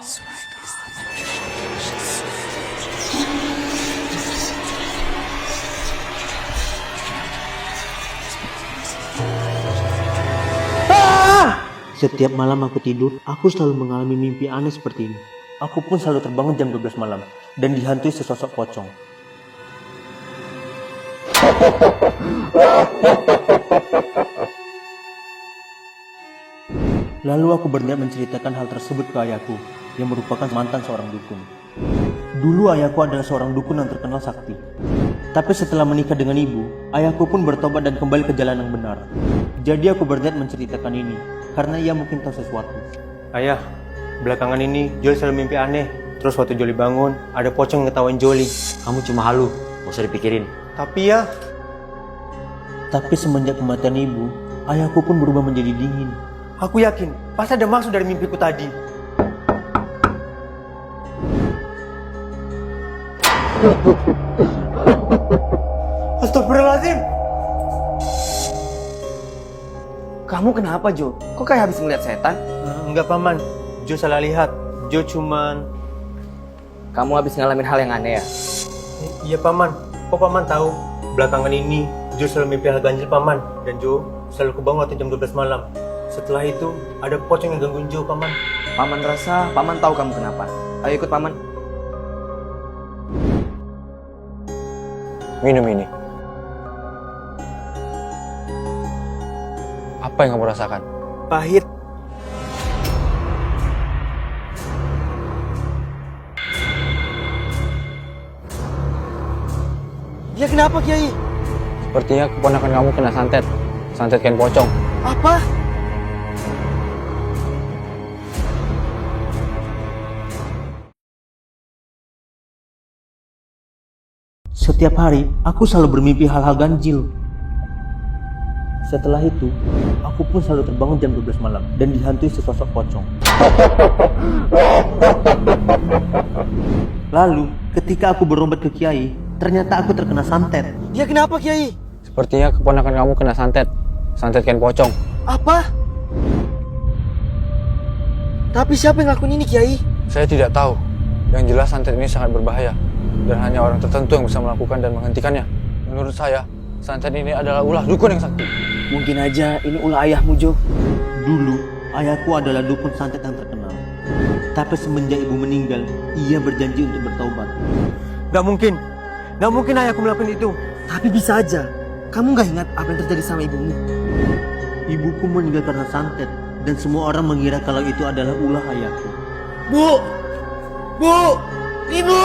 Setiap malam aku tidur, aku selalu mengalami mimpi aneh seperti ini. Aku pun selalu terbangun jam 12 malam dan dihantui sesosok pocong. Lalu aku berniat menceritakan hal tersebut ke ayahku yang merupakan mantan seorang dukun. Dulu ayahku adalah seorang dukun yang terkenal sakti. Tapi setelah menikah dengan ibu, ayahku pun bertobat dan kembali ke jalan yang benar. Jadi aku berniat menceritakan ini karena ia mungkin tahu sesuatu. Ayah, belakangan ini Joli selalu mimpi aneh. Terus waktu Joli bangun, ada pocong ngetawain Joli. Kamu cuma halu, gak usah dipikirin. Tapi semenjak kematian ibu, ayahku pun berubah menjadi dingin. Aku yakin, pasti ada maksud dari mimpiku tadi. Astagfirullahaladzim. Kamu kenapa, Jo? Kok kayak habis ngeliat setan? Enggak, Paman. Jo salah lihat. Jo cuman... Kamu habis ngalamin hal yang aneh ya? Iya, Paman. Kok Paman tahu? Belakangan ini, Jo selalu mimpi hal ganjil, Paman. Dan Jo selalu kebangun waktu jam 12 malam. Setelah itu, ada pocong yang gangguin Jo, Paman. Paman rasa Paman tahu kamu kenapa. Ayo ikut Paman. Minum ini. Apa yang kamu rasakan? Pahit. Dia kenapa, Kiai? Sepertinya keponakan kamu kena santet. Santet kain pocong. Apa? Setiap hari, aku selalu bermimpi hal-hal ganjil. Setelah itu, aku pun selalu terbangun jam 12 malam dan dihantui sesosok pocong. Lalu, ketika aku berobat ke Kiai, ternyata aku terkena santet. Dia kenapa, Kiai? Sepertinya keponakan kamu kena santet. Santet kain pocong. Apa? Tapi siapa yang ngelakuin ini, Kiai? Saya tidak tahu. Yang jelas santet ini sangat berbahaya. Dan hanya orang tertentu yang bisa melakukan dan menghentikannya. Menurut saya, santet ini adalah ulah dukun yang sakti. Mungkin aja ini ulah ayahmu, Jo. Dulu, ayahku adalah dukun santet yang terkenal. Tapi semenjak ibu meninggal, ia berjanji untuk bertaubat. Gak mungkin ayahku melakukan itu. Tapi bisa aja. Kamu gak ingat apa yang terjadi sama ibumu? Ibuku meninggal karena santet, dan semua orang mengira kalau itu adalah ulah ayahku. Bu! Bu! Ibu!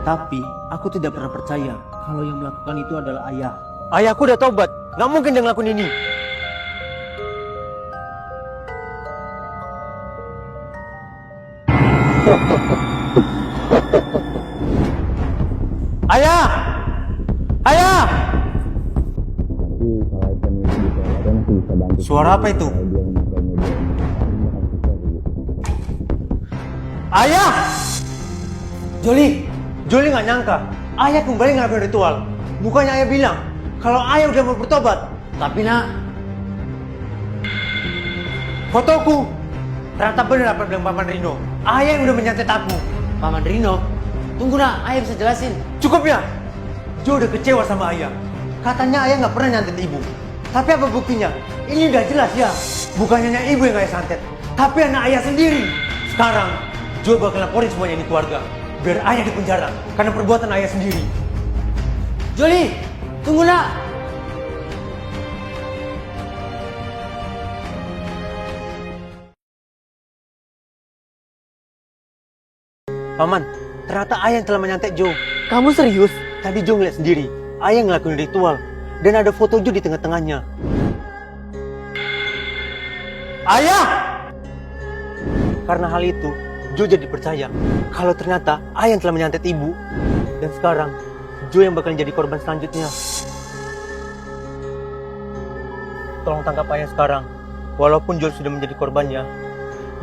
Tapi, aku tidak pernah percaya kalau yang melakukan itu adalah ayah. Ayahku udah taubat, gak mungkin dia ngelakuin ini. Ayah! Ayah! Suara apa itu? Ayah! Joli gak nyangka ayah kembali ngelakuin ritual. Bukannya ayah bilang kalau ayah udah mau bertobat. Tapi nak, fotoku ternyata benar apa bilang Paman Rino. Ayah yang udah menyantet aku. Paman Rino, tunggu nak, ayah bisa jelasin. Cukup ya? Jo udah kecewa sama ayah. Katanya ayah gak pernah nyantet ibu. Tapi apa buktinya? Ini udah jelas ya. Bukannya hanya ibu yang ayah santet, tapi anak ayah sendiri. Sekarang Jo bakal laporin semuanya ini keluarga. Biar ayah di penjara karena perbuatan ayah sendiri. Joli, tunggu nak. Paman, ternyata ayah yang telah menyantet Jo. Kamu serius? Tadi Jo ngeliat sendiri, ayah ngelakuin ritual. Dan ada foto Jo di tengah-tengahnya. Ayah! Karena hal itu, Jo jadi percaya kalau ternyata ayah yang telah menyantet ibu. Dan sekarang, Jo yang bakal jadi korban selanjutnya. Tolong tangkap ayah sekarang. Walaupun Jo sudah menjadi korbannya,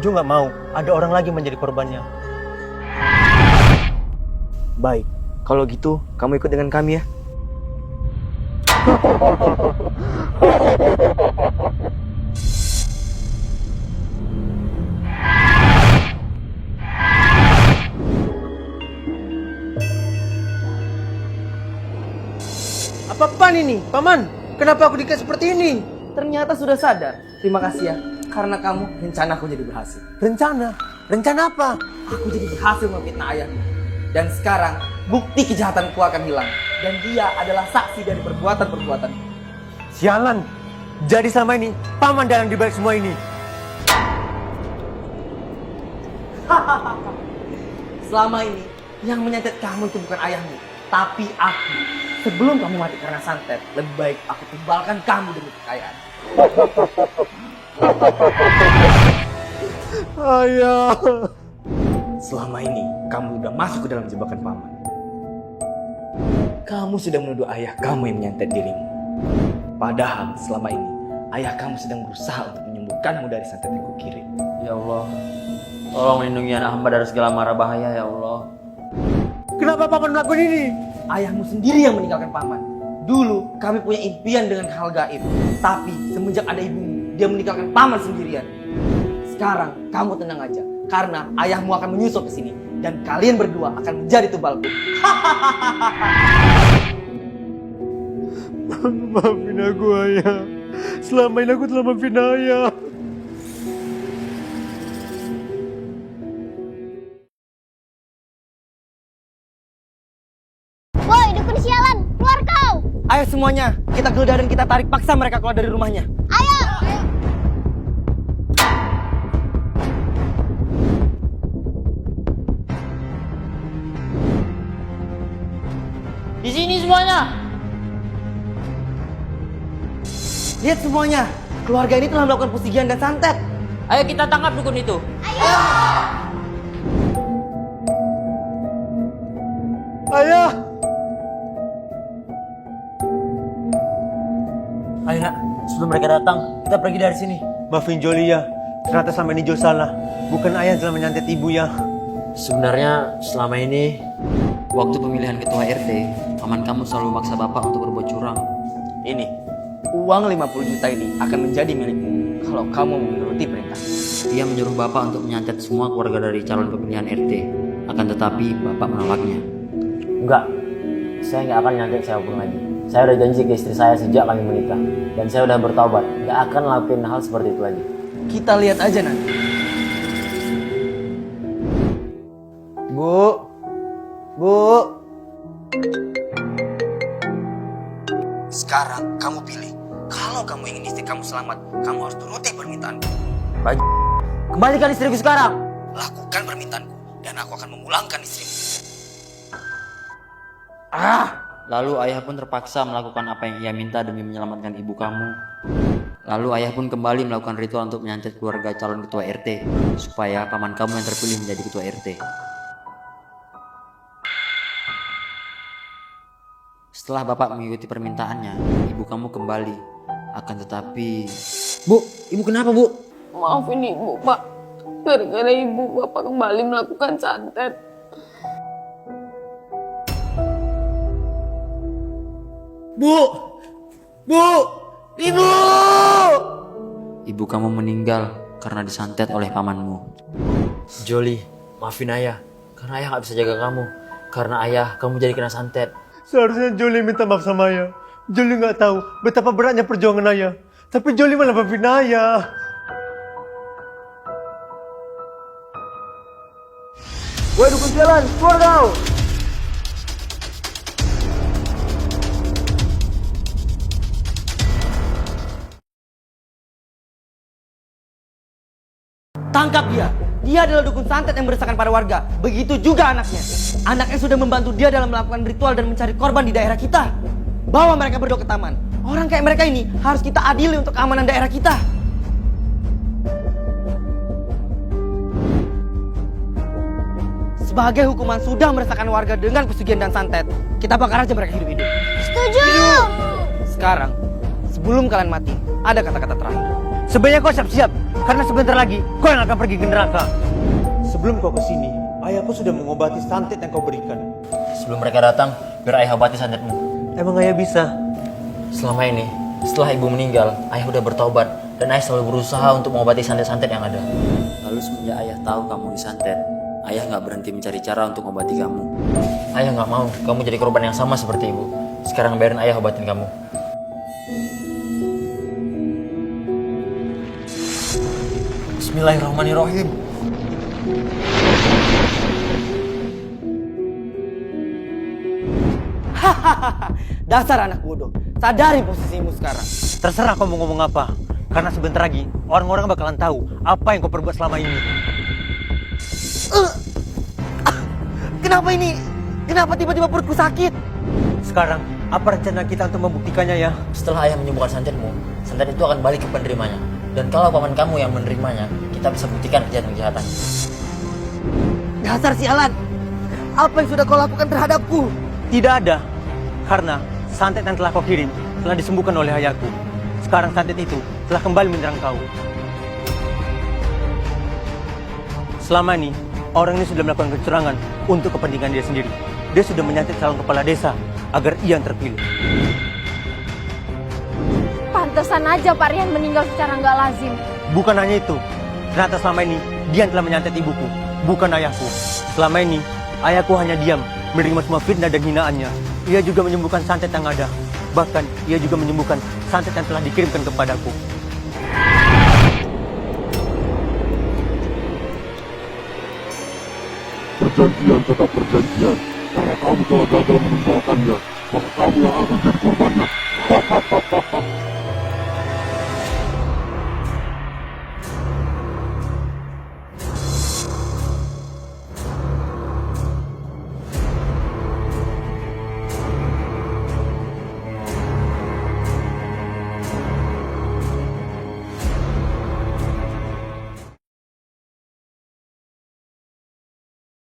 Jo gak mau ada orang lagi menjadi korbannya. Baik, kalau gitu kamu ikut dengan kami ya. Gimana ini? Paman, kenapa aku dikasih seperti ini? Ternyata sudah sadar. Terima kasih ya. Karena kamu, rencana aku jadi berhasil. Rencana? Rencana apa? Aku jadi berhasil memfitnah ayahmu. Dan sekarang, bukti kejahatanku akan hilang. Dan dia adalah saksi dari perbuatan-perbuatan. Sialan. Jadi selama ini, paman dalang dibalik semua ini. Selama ini, yang menyantet kamu itu bukan ayahmu, tapi aku. Sebelum kamu mati karena santet, lebih baik aku tumbalkan kamu demi kekayaan. Ayah. Selama ini, kamu udah masuk ke dalam jebakan paman. Kamu sudah menuduh ayah kamu yang menyantet dirimu. Padahal selama ini, ayah kamu sedang berusaha untuk menyembuhkanmu dari santet yang kukirim. Ya Allah, tolong lindungi anak hamba dari segala mara bahaya ya Allah. Kenapa paman melakukan ini? Ayahmu sendiri yang meninggalkan paman. Dulu kami punya impian dengan hal gaib. Tapi semenjak ada ibumu, dia meninggalkan paman sendirian. Sekarang kamu tenang aja. Karena ayahmu akan menyusul ke sini. Dan kalian berdua akan menjadi tumbalku. Maafin aku ayah. Selama ini aku telah memfitnah ayah. Woi, dukun sialan, keluar kau! Ayo semuanya, kita geledah dan kita tarik paksa mereka keluar dari rumahnya. Ayo! Di sini semuanya. Lihat semuanya, keluarga ini telah melakukan pesugihan dan santet. Ayo kita tangkap dukun itu. Ayah. Ayo nak, sebelum mereka datang, kita pergi dari sini. Maafin Joli ya. Ternyata selama ini Jol salah. Bukan ayah yang telah menyantet ibu ya. Sebenarnya selama ini, waktu pemilihan ketua RT, paman kamu selalu memaksa bapak untuk berbuat curang. Ini, uang 50 juta ini akan menjadi milikmu kalau kamu menuruti perintah. Dia menyuruh bapak untuk menyantet semua keluarga dari calon pemilihan RT. Akan tetapi bapak menolaknya. Enggak, saya nggak akan nyantet siapapun lagi. Saya udah janji ke istri saya sejak kami menikah. Dan saya udah bertaubat, nggak akan lakuin hal seperti itu lagi. Kita lihat aja nanti. Bu. Sekarang kamu pilih. Kalau kamu ingin istri kamu selamat, kamu harus turuti permintaanku. Kembalikan istriku sekarang. Lakukan permintaanku dan aku akan memulangkan istrimu. Lalu ayah pun terpaksa melakukan apa yang ia minta demi menyelamatkan ibu kamu. Lalu ayah pun kembali melakukan ritual untuk menyantet keluarga calon ketua RT supaya paman kamu yang terpilih menjadi ketua RT. Setelah bapak mengikuti permintaannya, ibu kamu kembali. Akan tetapi... Bu, ibu kenapa bu? Maafin ibu, Pak. Gara-gara ibu, Bapak kembali melakukan santet. Ibu! Ibu kamu meninggal karena disantet oleh pamanmu. Joli, maafin ayah. Karena ayah nggak bisa jaga kamu. Karena ayah, kamu jadi kena santet. Seharusnya Joli minta maaf sama ayah. Joli nggak tahu betapa beratnya perjuangan ayah. Tapi Joli malah memfitnah ayah. Woi dukun jalan, keluar kau! Tangkap dia! Dia adalah dukun santet yang meresahkan para warga. Begitu juga anaknya. Anaknya sudah membantu dia dalam melakukan ritual dan mencari korban di daerah kita. Bawa mereka berdua ke taman. Orang kayak mereka ini harus kita adili untuk keamanan daerah kita. Sebagai hukuman sudah meresahkan warga dengan pesugihan dan santet, kita bakar aja mereka hidup-hidup. Setuju! Sekarang, sebelum kalian mati, ada kata-kata terakhir. Sebaiknya kau siap-siap, karena sebentar lagi kau yang akan pergi ke neraka. Sebelum kau kesini, ayah pun sudah mengobati santet yang kau berikan. Sebelum mereka datang, biar ayah obati santetmu. Emang ayah bisa? Selama ini, setelah ibu meninggal, ayah udah bertaubat. Dan ayah selalu berusaha untuk mengobati santet-santet yang ada. Lalu semenjak ayah tahu kamu disantet, ayah nggak berhenti mencari cara untuk mengobati kamu. Ayah nggak mau kamu jadi korban yang sama seperti ibu. Sekarang biarin ayah obatin kamu. Bismillahirrahmanirrahim. Dasar anak bodoh. Sadari posisimu sekarang. Terserah kau mau ngomong apa. Karena sebentar lagi orang-orang bakalan tahu apa yang kau perbuat selama ini. Kenapa ini? Kenapa tiba-tiba perutku sakit? Sekarang, apa rencana kita untuk membuktikannya ya? Setelah ayah menyembuhkan santetmu, santet itu akan balik ke penerimanya. Dan kalau paman kamu yang menerimanya, kita bisa buktikan kejahatan-kejahatan. Dasar sialan. Apa yang sudah kau lakukan terhadapku? Tidak ada. Karena santet yang telah kau kirim telah disembuhkan oleh ayahku. Sekarang santet itu telah kembali menyerang kau. Selama ini, orang ini sudah melakukan kecurangan untuk kepentingan dia sendiri. Dia sudah menyantet calon kepala desa agar ia yang terpilih. Pantesan aja Pak Rian meninggal secara nggak lazim. Bukan hanya itu, ternyata selama ini dia yang telah menyantet ibuku, bukan ayahku. Selama ini, ayahku hanya diam, menerima semua fitnah dan hinaannya. Ia juga menyembuhkan santet yang ada. Bahkan, ia juga menyembuhkan santet yang telah dikirimkan kepadaku. Perjanjian tetap perjanjian. Karena kamu telah gagal meninggalkannya, maka kamu yang akan jadi korbannya.